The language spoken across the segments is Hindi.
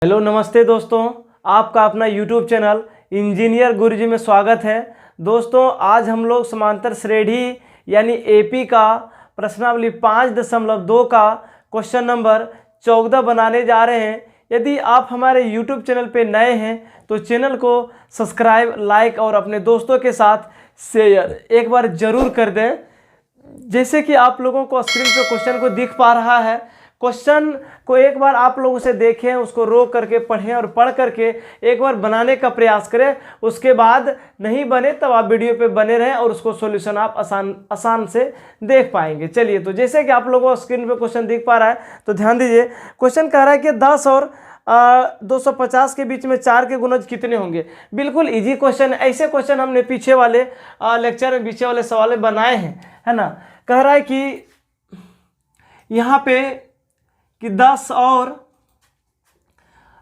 हेलो नमस्ते दोस्तों, आपका अपना यूट्यूब चैनल इंजीनियर गुरुजी में स्वागत है। दोस्तों आज हम लोग समांतर श्रेणी यानी एपी का प्रश्नावली 5.2 का क्वेश्चन नंबर 14 बनाने जा रहे हैं। यदि आप हमारे यूट्यूब चैनल पे नए हैं तो चैनल को सब्सक्राइब, लाइक और अपने दोस्तों के साथ शेयर एक बार ज़रूर कर दें। जैसे कि आप लोगों को स्क्रीन पे क्वेश्चन को दिख पा रहा है, क्वेश्चन को एक बार आप लोग उसे देखें, उसको रोक करके पढ़ें और पढ़ करके एक बार बनाने का प्रयास करें। उसके बाद नहीं बने तब आप वीडियो पे बने रहें और उसको सॉल्यूशन आप आसान से देख पाएंगे। चलिए, तो जैसे कि आप लोगों को स्क्रीन पे क्वेश्चन दिख पा रहा है तो ध्यान दीजिए। क्वेश्चन कह रहा है कि 10 और 250 के बीच में 4 के गुणज कितने होंगे। बिल्कुल इजी क्वेश्चन। ऐसे क्वेश्चन हमने पीछे वाले लेक्चर में पीछे वाले सवाल बनाए हैं, है ना। कह रहा है कि यहाँ पे कि 10 और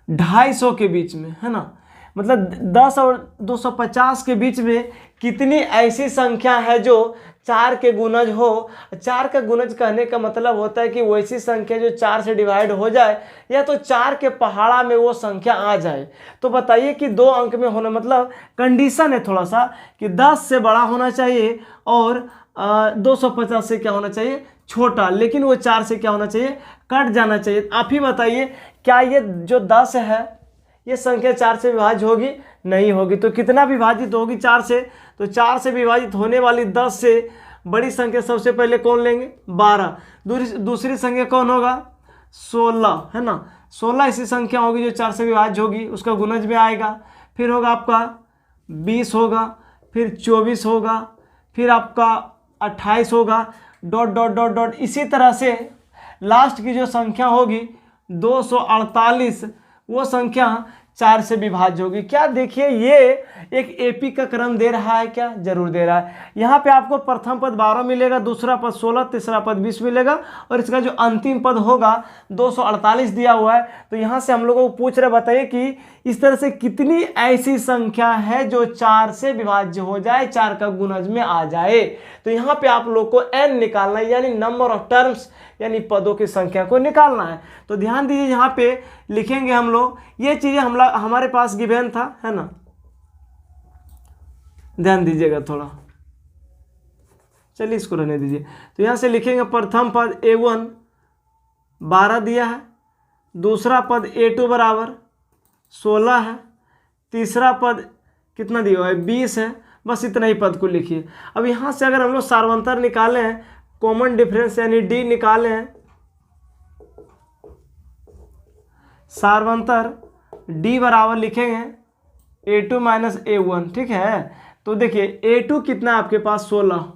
250 के बीच में, है ना, मतलब 10 और 250 के बीच में कितनी ऐसी संख्या है जो 4 के गुणज हो। 4 का गुणज कहने का मतलब होता है कि वैसी संख्या जो 4 से डिवाइड हो जाए या तो 4 के पहाड़ा में वो संख्या आ जाए। तो बताइए कि 2 अंक में होना, मतलब कंडीशन है थोड़ा सा कि 10 से बड़ा होना चाहिए और 250 से क्या होना चाहिए, छोटा, लेकिन वो 4 से क्या होना चाहिए, कट जाना चाहिए। आप ही बताइए क्या ये जो 10 है ये संख्या 4 से विभाज्य होगी? नहीं होगी। तो कितना विभाजित होगी 4 से? तो 4 से विभाजित होने वाली 10 से बड़ी संख्या सबसे पहले कौन लेंगे? 12। दूसरी संख्या कौन होगा? 16, है ना। 16 ऐसी संख्या होगी जो 4 से विभाज्य होगी, उसका गुणज में आएगा। फिर होगा आपका 20 होगा, फिर 24 होगा, फिर आपका 28 होगा, डॉट डॉट डॉट डॉट। इसी तरह से लास्ट की जो संख्या होगी 248, वो संख्या 4 से विभाज्य होगी। क्या देखिए, ये एक एपी का क्रम दे रहा है क्या? जरूर दे रहा है। यहाँ पे आपको प्रथम पद 12 मिलेगा, दूसरा पद 16, तीसरा पद 20 मिलेगा और इसका जो अंतिम पद होगा 248 दिया हुआ है। तो यहाँ से हम लोगों को पूछ रहे, बताइए कि इस तरह से कितनी ऐसी संख्या है जो 4 से विभाज्य हो जाए, 4 का गुणज में आ जाए। तो यहाँ पे आप लोग को n निकालना है, यानी नंबर ऑफ टर्म्स, यानी पदों की संख्या को निकालना है। तो ध्यान दीजिए, यहाँ पे लिखेंगे हम लोग ये चीजें हमारे पास गिवन था, है ना। ध्यान दीजिएगा थोड़ा, चलिए इसको रहने दीजिए। तो यहाँ से लिखेंगे प्रथम पद a1 12 दिया है, दूसरा पद a2 बराबर 16 है, तीसरा पद कितना दिया हुआ है? 20 है। बस इतना ही पद को लिखिए। अब यहाँ से अगर हम लोग सार्वंतर निकाले हैं, कॉमन डिफरेंस यानी डी निकाले हैं, सार्वंतर डी बराबर लिखेंगे a2 माइनस a1, ठीक है। तो देखिए a2 कितना है आपके पास? 16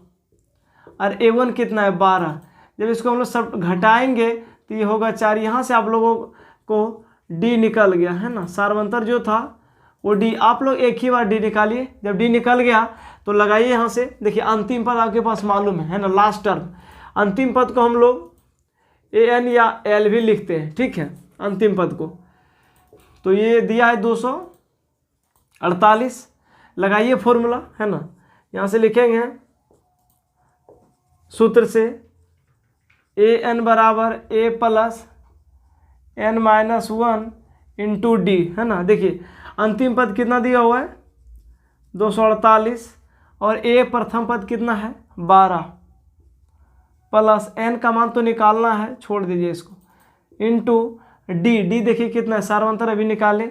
और a1 कितना है? 12। जब इसको हम लोग सब घटाएंगे तो ये होगा 4। यहाँ से आप लोगों को d निकल गया, है ना। सार्वंतर जो था वो d, आप लोग एक ही बार d निकालिए। जब d निकल गया तो लगाइए यहाँ से। देखिए अंतिम पद आपके पास मालूम है ना, लास्ट टर्म। अंतिम पद को हम लोग an या l भी लिखते हैं, ठीक है, अंतिम पद को। तो ये दिया है 248, लगाइए फॉर्मूला, है ना। यहाँ से लिखेंगे सूत्र से an बराबर a plus n minus 1 into D, है ना। देखिए अंतिम पद कितना दिया हुआ है? 248 और a प्रथम पद कितना है? 12 प्लस n का मान तो निकालना है, छोड़ दीजिए इसको, इंटू डी देखिए कितना है? सार्वंतर अभी निकाले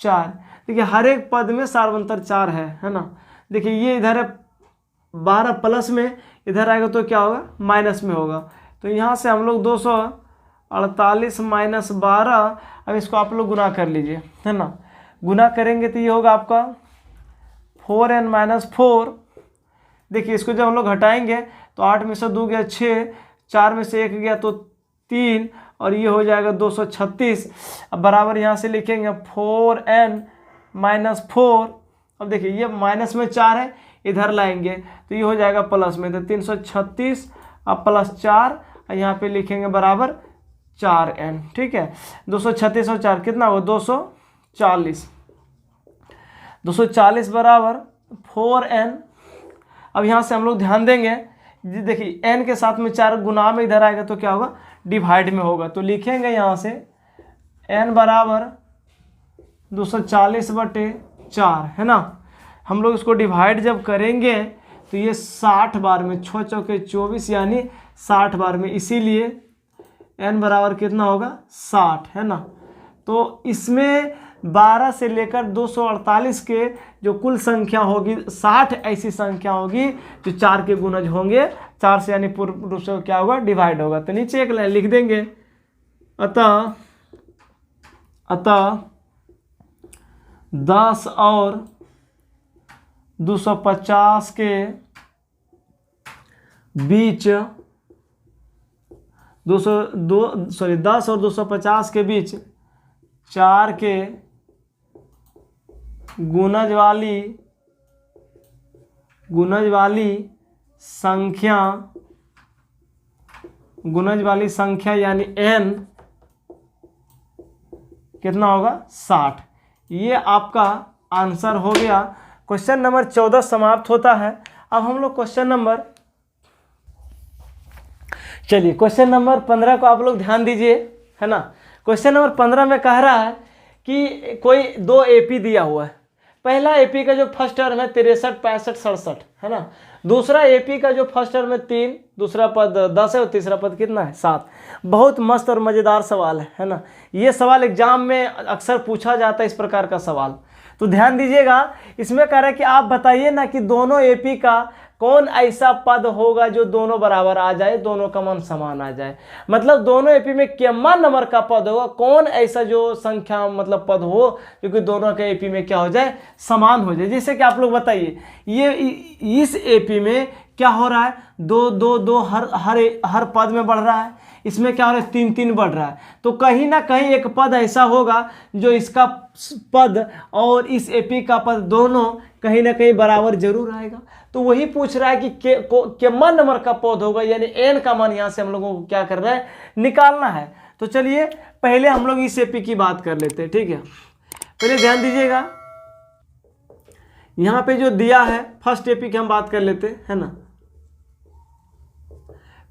4। देखिए हर एक पद में सार्वंतर 4 है ना। देखिए ये इधर है 12 प्लस में, इधर आएगा तो क्या होगा? माइनस में होगा। तो यहाँ से हम लोग 248 माइनस 12, अब इसको आप लोग गुना कर लीजिए, है ना। गुना करेंगे तो ये होगा आपका 4n माइनस 4। देखिए इसको जब हम लोग घटाएंगे तो 8 में से 2 गया 6, 4 में से 1 गया तो 3 और ये हो जाएगा 236। अब बराबर यहाँ से लिखेंगे 4n माइनस 4। अब देखिए ये माइनस में 4 है, इधर लाएंगे तो ये हो जाएगा प्लस में, तो 336 अब प्लस 4 और यहाँ पे लिखेंगे बराबर 4n, ठीक है। 236 और 4 कितना हुआ? 240। 240 बराबर 4n। अब यहाँ से हम लोग ध्यान देंगे, देखिए n के साथ में 4 गुना में इधर आएगा तो क्या होगा? डिवाइड में होगा। तो लिखेंगे यहाँ से n बराबर 240/4 है ना। हम लोग इसको डिवाइड जब करेंगे तो ये 60 बार में, 6 चौके 24 यानी 60 बार में, इसीलिए n बराबर कितना होगा 60 है ना। तो इसमें 12 से लेकर 248 के जो कुल संख्या होगी, 60 ऐसी संख्या होगी जो 4 के गुणज होंगे, 4 से यानी पूर्ण रूप से क्या होगा डिवाइड होगा। तो नीचे एक लाइन लिख देंगे, अतः 10 और 250 के बीच 10 और 250 के बीच 4 के गुणज वाली संख्या यानी n कितना होगा 60। ये आपका आंसर हो गया। क्वेश्चन नंबर 14 समाप्त होता है। अब हम लोग क्वेश्चन नंबर 15 को आप लोग ध्यान दीजिए, है ना। क्वेश्चन नंबर 15 में कह रहा है कि कोई 2 एपी दिया हुआ है। पहला एपी का जो फर्स्ट टर्म है 63, 65, 67 है ना। दूसरा एपी का जो फर्स्ट टर्म है 3, दूसरा पद 10 है और तीसरा पद कितना है 7। बहुत मस्त और मज़ेदार सवाल है ना। ये सवाल एग्जाम में अक्सर पूछा जाता है, इस प्रकार का सवाल। तो ध्यान दीजिएगा, इसमें कह रहा है कि आप बताइए ना कि दोनों एपी का कौन ऐसा पद होगा जो दोनों बराबर आ जाए, दोनों का मान समान आ जाए। मतलब दोनों एपी में क्या नंबर का पद होगा, कौन ऐसा जो संख्या मतलब पद हो जो कि दोनों के एपी में क्या हो जाए समान हो जाए। जैसे कि आप लोग बताइए, ये इस एपी में क्या हो रहा है, 2 2 2 हर पद में बढ़ रहा है। इसमें क्या हो रहा है 3 3 बढ़ रहा है। तो कहीं ना कहीं एक पद ऐसा होगा जो इसका पद और इस एपी का पद दोनों कहीं ना कहीं बराबर जरूर आएगा। तो वही पूछ रहा है कि मान नंबर का पद होगा, यानी n का मान यहाँ से हम लोगों को क्या करना है निकालना है। तो चलिए पहले हम लोग इस एपी की बात कर लेते हैं, ठीक है। पहले ध्यान दीजिएगा, यहाँ पे जो दिया है फर्स्ट एपी की हम बात कर लेते हैं, है ना।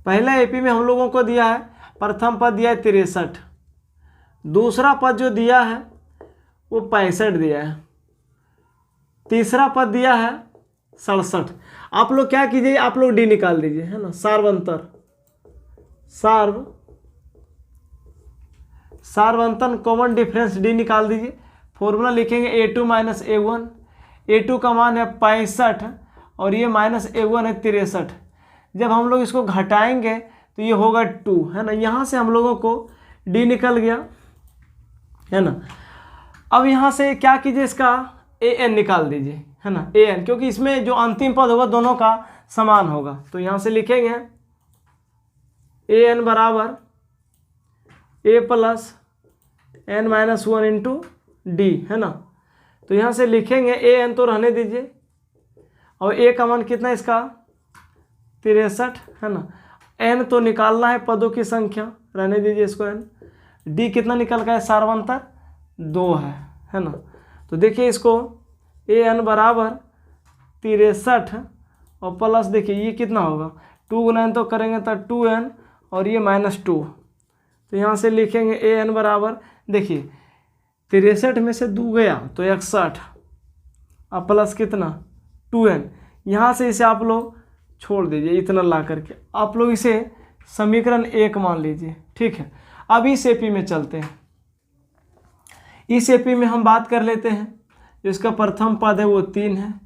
पहला एपी में हम लोगों को दिया है, प्रथम पद दिया है 63, दूसरा पद जो दिया है वो 65 दिया है, तीसरा पद दिया है 67। आप लोग क्या कीजिए, आप लोग डी निकाल दीजिए, है ना। सार्वंतन कॉमन डिफरेंस डी निकाल दीजिए। फॉर्मूला लिखेंगे a2 माइनस a1। a2 का मान है 65 और ये माइनस a1 है 63। जब हम लोग इसको घटाएंगे तो ये होगा 2, है ना। यहाँ से हम लोगों को d निकल गया, है ना। अब यहाँ से क्या कीजिए, इसका an निकाल दीजिए, है ना। an, क्योंकि इसमें जो अंतिम पद होगा दोनों का समान होगा। तो यहाँ से लिखेंगे an बराबर a plus n minus 1 into D, है ना। तो यहाँ से लिखेंगे an तो रहने दीजिए, और a का मान कितना इसका 63, है ना। n तो निकालना है पदों की संख्या, रहने दीजिए इसको n। d कितना निकल का है, सार्वंतर 2 है ना। तो देखिए इसको an बराबर 63 और प्लस देखिए ये कितना होगा 2 गुना n तो करेंगे तो 2n और ये -2। तो यहाँ से लिखेंगे an बराबर, देखिए 63 में से 2 गया तो 61 और प्लस कितना 2n। यहाँ से इसे आप लोग छोड़ दीजिए, इतना ला करके आप लोग इसे समीकरण 1 मान लीजिए, ठीक है। अब इस एपी में चलते हैं। इस एपी में हम बात कर लेते हैं, जो इसका प्रथम पद है वो 3 है,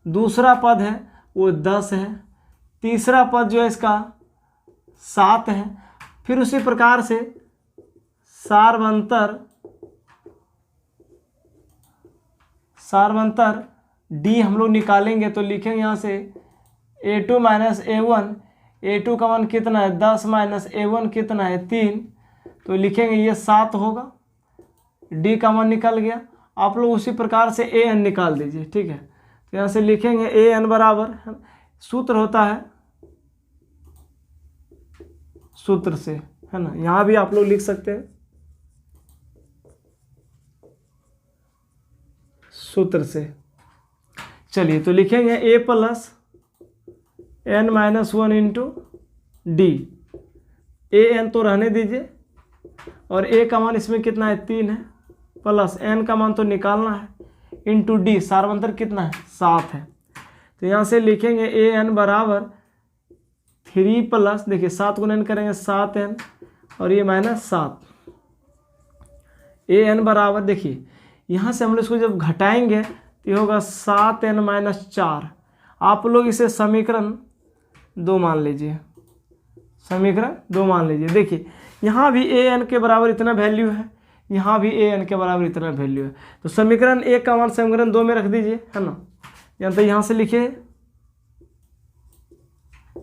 दूसरा पद है वो 10 है, तीसरा पद जो है इसका 7 है। फिर उसी प्रकार से सार्वंतर डी हम लोग निकालेंगे तो लिखेंगे यहाँ से a2 माइनस a1। a2 का मान कितना है 10 माइनस a1 कितना है 3, तो लिखेंगे ये 7 होगा। d का मान निकल गया। आप लोग उसी प्रकार से an निकाल दीजिए, ठीक है। तो यहाँ से लिखेंगे an बराबर, सूत्र होता है सूत्र से, है ना। यहाँ भी आप लोग लिख सकते हैं सूत्र से। चलिए तो लिखेंगे a plus n minus 1 into D. an तो रहने दीजिए और a का मान इसमें कितना है 3 है, प्लस n का मान तो निकालना है इंटू डी, सार्वंतर कितना है 7 है। तो यहाँ से लिखेंगे ए एन बराबर 3 प्लस, देखिए 7 गुना n करेंगे 7n और ये -7। ए एन बराबर, देखिए यहाँ से हम लोग इसको जब घटाएंगे तो ये होगा 7n - 4। आप लोग इसे समीकरण 2 मान लीजिए, समीकरण 2 मान लीजिए। देखिए यहाँ भी ए एन के बराबर इतना वैल्यू है, यहाँ भी ए एन के बराबर इतना वैल्यू है। तो समीकरण 1 का मान समीकरण 2 में रख दीजिए, है ना। या तो यहाँ से लिखिए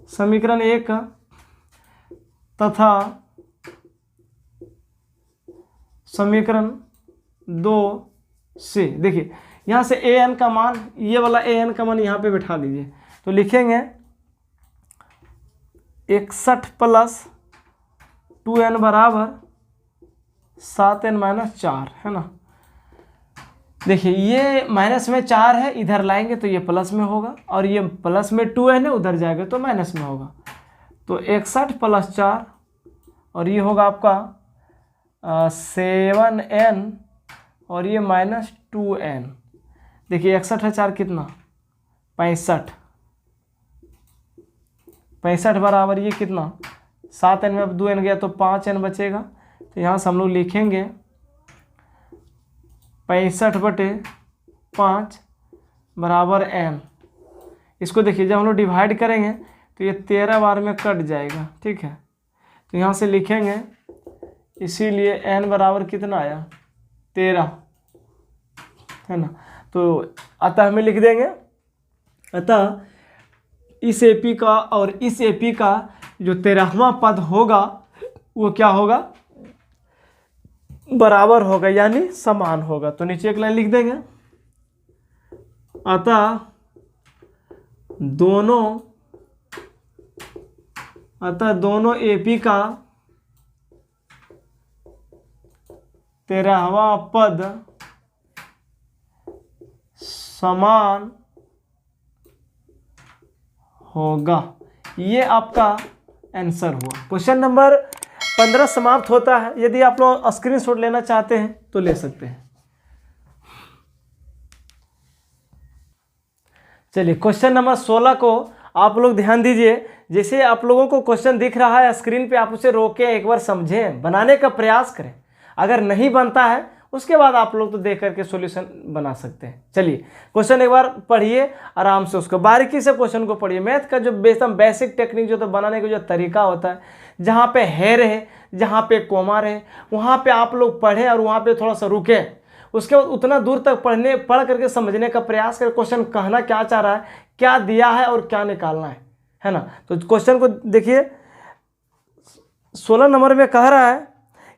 समीकरण 1 का तथा समीकरण 2 से, देखिए यहाँ से ए एन का मान, ये वाला ए एन का मान यहाँ पे बैठा दीजिए। तो लिखेंगे 61 प्लस 2n बराबर 7n - 4, है ना। देखिए ये माइनस में 4 है, इधर लाएंगे तो ये प्लस में होगा, और ये प्लस में 2n है, उधर जाएगा तो माइनस में होगा। तो 61 + 4 और ये होगा आपका 7n और ये -2n। देखिए 61 है 4 कितना 65, 65 बराबर ये कितना 7n में अब 2n गया तो 5n बचेगा। तो यहाँ से हम लोग लिखेंगे 65/5 बराबर n। इसको देखिए जब हम लोग डिवाइड करेंगे तो ये 13 बार में कट जाएगा, ठीक है। तो यहाँ से लिखेंगे, इसीलिए n बराबर कितना आया 13, है ना। तो अतः हमें लिख देंगे, अतः इस एपी का और इस एपी का जो 13वां पद होगा वो क्या होगा, बराबर होगा, यानी समान होगा। तो नीचे एक लाइन लिख देंगे, अतः दोनों एपी का 13वां पद समान होगा। ये आपका आंसर हुआ। क्वेश्चन नंबर 15 समाप्त होता है। यदि आप लोग स्क्रीनशॉट लेना चाहते हैं तो ले सकते हैं। चलिए क्वेश्चन नंबर 16 को आप लोग ध्यान दीजिए। जैसे आप लोगों को क्वेश्चन दिख रहा है स्क्रीन पे, आप उसे रोक के एक बार समझें, बनाने का प्रयास करें। अगर नहीं बनता है उसके बाद आप लोग तो देख करके सॉल्यूशन बना सकते हैं। चलिए क्वेश्चन एक बार पढ़िए आराम से, उसको बारीकी से क्वेश्चन को पढ़िए। मैथ का जो बेसिक टेक्निक जो तो बनाने का जो तरीका होता है, जहाँ पे है रहे, जहाँ पे कोमा रहे, वहाँ पे आप लोग पढ़ें और वहाँ पे थोड़ा सा रुकें। उसके बाद उतना दूर तक पढ़ करके समझने का प्रयास करें, क्वेश्चन कहना क्या चाह रहा है, क्या दिया है और क्या निकालना है ना। तो क्वेश्चन को देखिए 16 नंबर में कह रहा है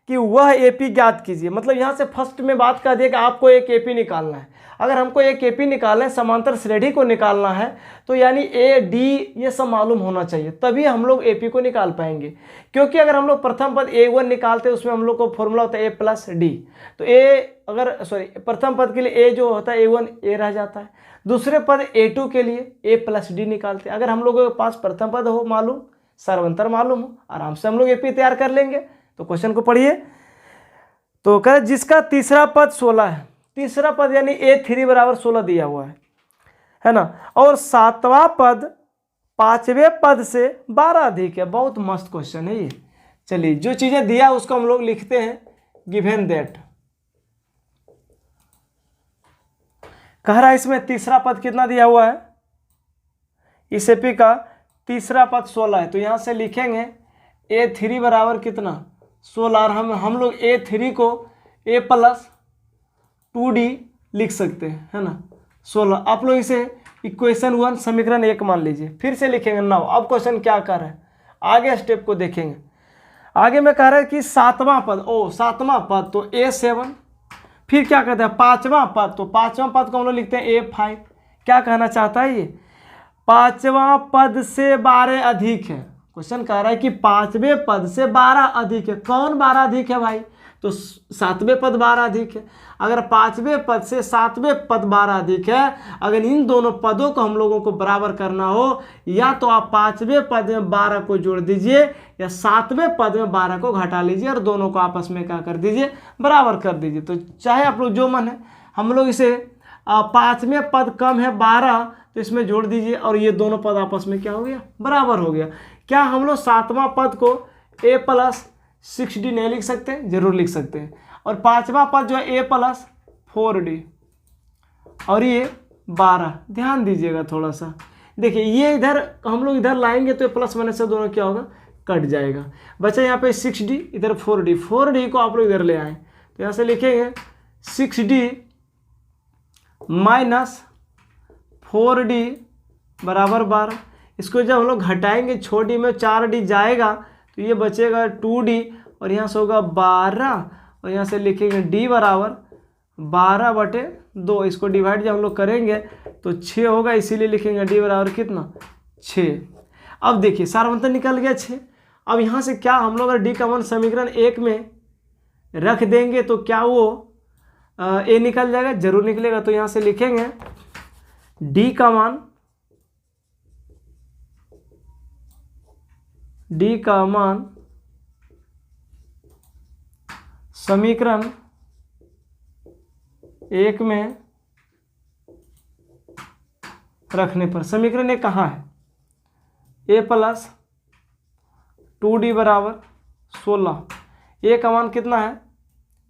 कि वह एपी ज्ञात कीजिए। मतलब यहाँ से फर्स्ट में बात कर दिया कि आपको एक एपी निकालना है। अगर हमको एक एपी निकालना है, समांतर श्रेणी को निकालना है, तो यानी ए डी ये सब मालूम होना चाहिए, तभी हम लोग एपी को निकाल पाएंगे। क्योंकि अगर हम लोग प्रथम पद A1 निकालते हैं, उसमें हम लोग को फॉर्मूला होता है A + D। तो प्रथम पद के लिए A जो होता है A1 A रह जाता है। दूसरे पद A2 के लिए A + D निकालते हैं। अगर हम लोगों के पास प्रथम पद हो मालूम, सर्वंतर मालूम हो, आराम से हम लोग एपी तैयार कर लेंगे। तो क्वेश्चन को पढ़िए। तो कह जिसका तीसरा पद 16 है, तीसरा पद यानी A3 बराबर 16 दिया हुआ है ना, और सातवां पद पांचवें पद से 12 अधिक है। बहुत मस्त क्वेश्चन है ये। चलिए जो चीजें दिया उसको हम लोग लिखते हैं गिवन दैट। कह रहा है इसमें तीसरा पद कितना दिया हुआ है, इस एपी का तीसरा पद 16 है। तो यहां से लिखेंगे A3 बराबर कितना 16, और हम लोग A3 को A + 2D लिख सकते हैं, है ना 16। आप लोग इसे इक्वेशन 1 समीकरण 1 मान लीजिए। फिर से लिखेंगे 9। अब क्वेश्चन क्या कर रहा है, आगे स्टेप को देखेंगे। आगे में कह रहा है कि सातवां पद, सातवां पद तो A7। फिर क्या कहते हैं पांचवां पद, तो पांचवां पद को हम लोग लिखते हैं A5। क्या कहना चाहता है ये, पांचवां पद से 12 अधिक है। क्वेश्चन कह रहा है कि पांचवें पद से 12 अधिक है। कौन 12 अधिक है भाई, तो सातवें पद 12 अधिक है। अगर पांचवें पद से सातवें पद 12 अधिक है, अगर इन दोनों पदों को हम लोगों को बराबर करना हो, या तो आप पांचवें पद में 12 को जोड़ दीजिए या सातवें पद में 12 को घटा लीजिए और दोनों को आपस में क्या कर दीजिए, बराबर कर दीजिए। तो चाहे आप लोग जो मन है, हम लोग इसे पांचवें पद कम है 12 तो इसमें जोड़ दीजिए और ये दोनों पद आपस में क्या हो गया, बराबर हो गया। क्या हम लोग सातवां पद को a प्लस 6d नहीं लिख सकते? जरूर लिख सकते हैं। और पांचवा पद जो है a प्लस 4d और ये 12। ध्यान दीजिएगा थोड़ा सा, देखिए ये इधर हम लोग इधर लाएंगे तो प्लस माइनस से दोनों क्या होगा, कट जाएगा। बचा यहाँ पे 6d, इधर 4d, 4d को आप लोग इधर ले आए तो यहाँ से लिखेंगे 6d माइनस 4d बराबर 12। इसको जब हम लोग घटाएंगे, छोटी में 4d जाएगा तो ये बचेगा 2d और यहाँ से होगा 12 और यहाँ से लिखेंगे d बराबर 12/2। इसको डिवाइड जब हम लोग करेंगे तो 6 होगा, इसीलिए लिखेंगे d बराबर कितना, 6। अब देखिए सारवंतर निकल गया 6। अब यहाँ से क्या हम लोग अगर d का मान समीकरण 1 में रख देंगे तो क्या वो a निकल जाएगा? जरूर निकलेगा। तो यहाँ से लिखेंगे d का मान समीकरण 1 में रखने पर, समीकरण 1 कहाँ है, a प्लस 2d बराबर 16। a का मान कितना है,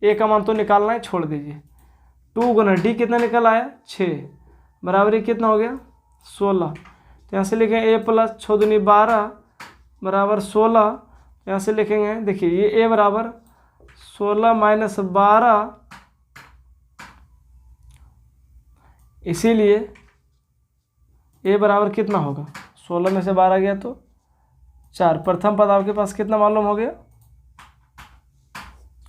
a का मान तो निकालना है, छोड़ दीजिए। 2 गुना d कितना निकल आया, 6 बराबर ये कितना हो गया, 16। तो यहाँ से लिखेंगे a प्लस 6 दूनी 12 बराबर 16। यहाँ से लिखेंगे, देखिए ये a बराबर 16 माइनस 12, इसीलिए a बराबर कितना होगा, 16 में से 12 गया तो 4। प्रथम पद आपके पास कितना मालूम हो गया,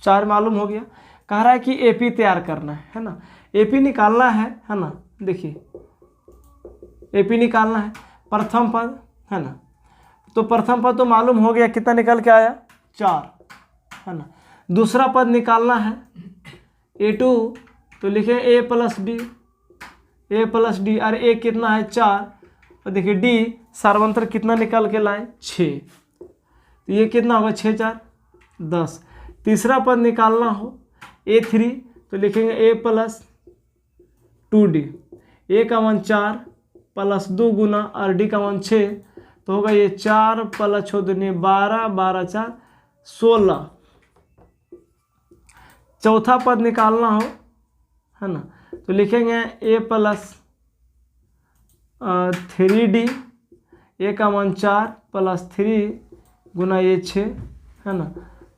4 मालूम हो गया। कह रहा है कि AP तैयार करना है ना, AP निकालना है ना। देखिए AP निकालना है, प्रथम पद है ना, तो प्रथम पद तो मालूम हो गया, कितना निकल के आया, 4 है ना। दूसरा पद निकालना है A2, तो लिखे a प्लस डी, और a कितना है 4, और देखिए d सार्वंतर कितना निकल के लाए, 6। तो ये कितना होगा, 6 4 10। तीसरा पद निकालना हो A3, तो लिखेंगे a प्लस 2d, a का मान 4 प्लस 2 गुना और d का मान 6, तो होगा ये 4 प्लस 6 दूनी 12, 12 4 16। चौथा पद निकालना हो है ना, तो लिखेंगे a प्लस 3d, a का मान 4 प्लस 3 गुना ये 6 है ना,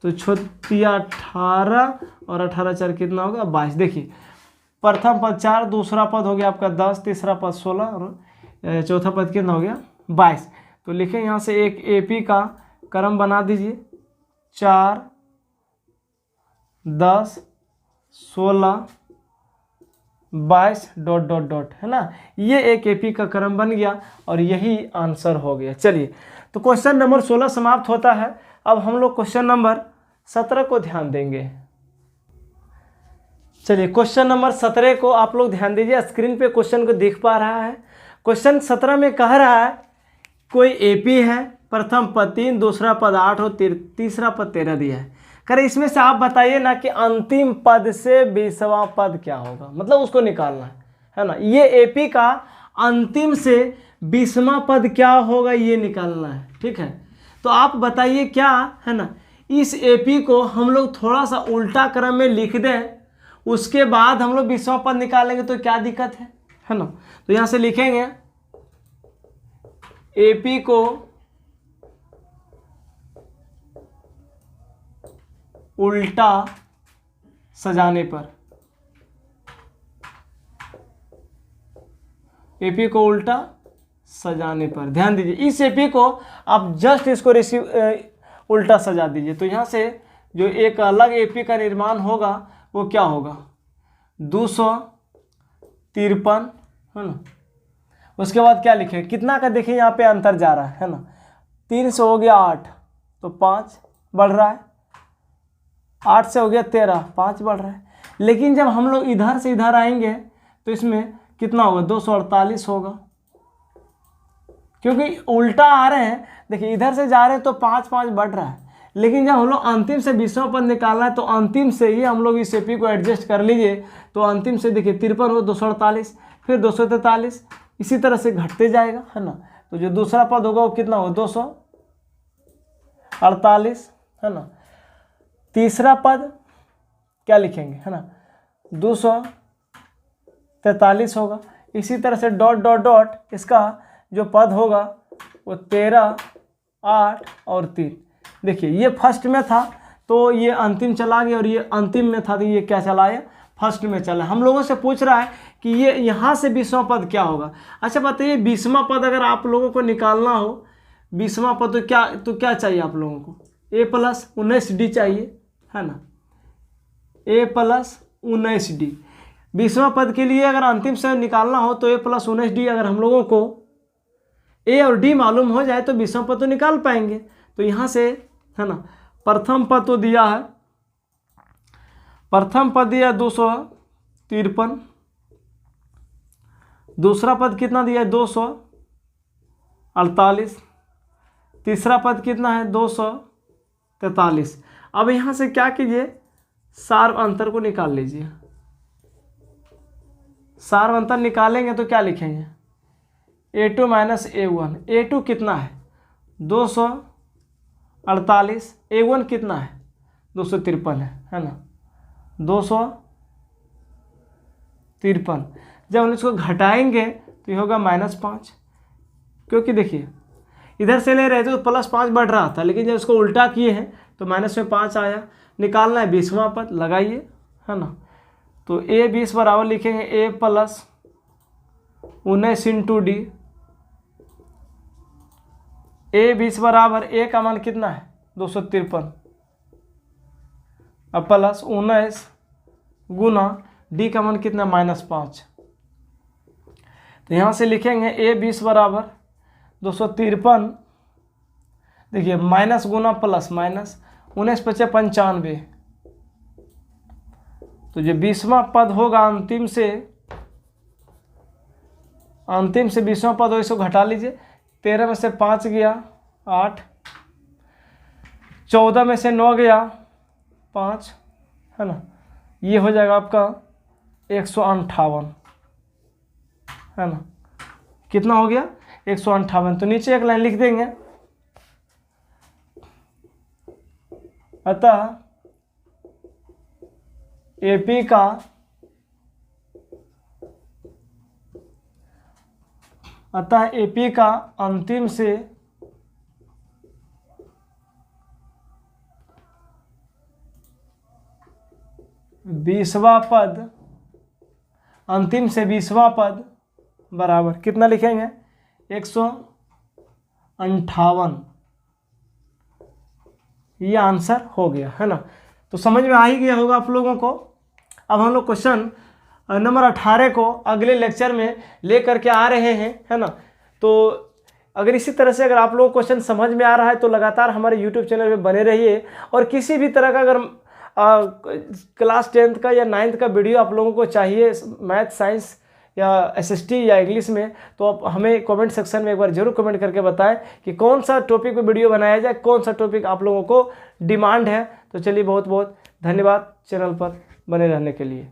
तो 6 18 और 18 4 कितना होगा, 22। देखिए प्रथम पद 4, दूसरा पद हो गया आपका 10, तीसरा पद 16 और चौथा पद कितना हो गया, 22। तो लिखें यहाँ से एक AP का क्रम बना दीजिए, 4 10 16 22 डॉट डॉट डॉट है ना। ये एक AP का क्रम बन गया और यही आंसर हो गया। चलिए तो क्वेश्चन नंबर 16 समाप्त होता है। अब हम लोग क्वेश्चन नंबर 17 को ध्यान देंगे। चलिए क्वेश्चन नंबर 17 को आप लोग ध्यान दीजिए, स्क्रीन पे क्वेश्चन को देख पा रहा है। क्वेश्चन 17 में कह रहा है कोई AP है, प्रथम पद 3, दूसरा पद 8 और तीसरा पद 13 दिया है। करे इसमें से आप बताइए ना कि अंतिम पद से 20वां पद क्या होगा, मतलब उसको निकालना है ना। ये AP का अंतिम से 20वां पद क्या होगा ये निकालना है, ठीक है। तो आप बताइए क्या है ना, इस AP को हम लोग थोड़ा सा उल्टा क्रम में लिख दें, उसके बाद हम लोग 20वां पद निकालेंगे तो क्या दिक्कत है ना। तो यहाँ से लिखेंगे AP को उल्टा सजाने पर, AP को उल्टा सजाने पर ध्यान दीजिए, इस AP को आप जस्ट इसको उल्टा सजा दीजिए। तो यहाँ से जो एक अलग AP का निर्माण होगा वो क्या होगा, 253 है ना। उसके बाद क्या लिखे, कितना का देखिए यहाँ पे अंतर जा रहा है ना, 3 से हो गया 8 तो 5 बढ़ रहा है, 8 से हो गया 13, 5 बढ़ रहा है। लेकिन जब हम लोग इधर से इधर आएंगे तो इसमें कितना होगा, 248 होगा, क्योंकि उल्टा आ रहे हैं। देखिए इधर से जा रहे हैं तो 5 5 बढ़ रहा है, लेकिन जब हम लोग अंतिम से 20वां पद निकालना है तो अंतिम से ही हम लोग इस एपी को एडजस्ट कर लीजिए। तो अंतिम से देखिए 53 हो, 248, फिर 243, इसी तरह से घटते जाएगा, है ना। तो जो दूसरा पद होगा वो कितना होगा, 248, है ना। तीसरा पद क्या लिखेंगे, है ना, 243 होगा। इसी तरह से डॉट डॉट डॉट इसका जो पद होगा वो 13, 8 और 3। देखिए ये फर्स्ट में था तो ये अंतिम चला गया, और ये अंतिम में था तो ये क्या चला है, फर्स्ट में चला। हम लोगों से पूछ रहा है कि ये यहाँ से 20वां पद क्या होगा। अच्छा बताइए 20वां पद अगर आप लोगों को निकालना हो, 20वां पद तो क्या चाहिए आप लोगों को, a+19d चाहिए, है ना, a+19d। 20वां पद के लिए अगर अंतिम से निकालना हो तो a+19d, अगर हम लोगों को a और d मालूम हो जाए तो 20वां पद तो निकाल पाएंगे। तो यहाँ से, है ना, प्रथम पद तो दिया है, प्रथम पद दिया 253, दूसरा पद कितना दिया है 248, तीसरा पद कितना है 243। अब यहाँ से क्या कीजिए, सार्व अंतर को निकाल लीजिए। सार्व अंतर निकालेंगे तो क्या लिखेंगे, a2 - a1। a2 कितना है 248, a1 कितना है 253 है ना, 253। जब हम इसको घटाएंगे तो ये होगा -5, क्योंकि देखिए इधर से ले रहे थे तो +5 बढ़ रहा था, लेकिन जब इसको उल्टा किए हैं तो -5 आया। निकालना है 20वां पद, लगाइए, है ना। तो a20 बराबर लिखेंगे a+19 × d। a20 बराबर a का मान कितना है 253, अब +19 गुना d का मान कितना -5। तो यहाँ से लिखेंगे a20 बराबर 253, देखिए माइनस गुना प्लस, माइनस 19 × 5 = 95। तो जो 20वां पद होगा अंतिम से 20वां पद हो, इसको घटा लीजिए। 13 में से 5 गया 8, 14 में से 9 गया 5, है ना। ये हो जाएगा आपका 158, है ना। कितना हो गया 158। तो नीचे एक लाइन लिख देंगे, अतः एपी का अंतिम से बीसवां पद बराबर कितना लिखेंगे 158। ये आंसर हो गया, है ना। तो समझ में आ ही गया होगा आप लोगों को। अब हम लोग क्वेश्चन नंबर 18 को अगले लेक्चर में ले करके आ रहे हैं, है ना। तो अगर इसी तरह से अगर आप लोगों को क्वेश्चन समझ में आ रहा है तो लगातार हमारे यूट्यूब चैनल पे बने रहिए। और किसी भी तरह का अगर क्लास 10th का या 9th का वीडियो आप लोगों को चाहिए मैथ, साइंस या SST या इंग्लिश में, तो आप हमें कमेंट सेक्शन में एक बार जरूर कमेंट करके बताएं कि कौन सा टॉपिक पे वीडियो बनाया जाए, कौन सा टॉपिक आप लोगों को डिमांड है। तो चलिए बहुत बहुत धन्यवाद चैनल पर बने रहने के लिए।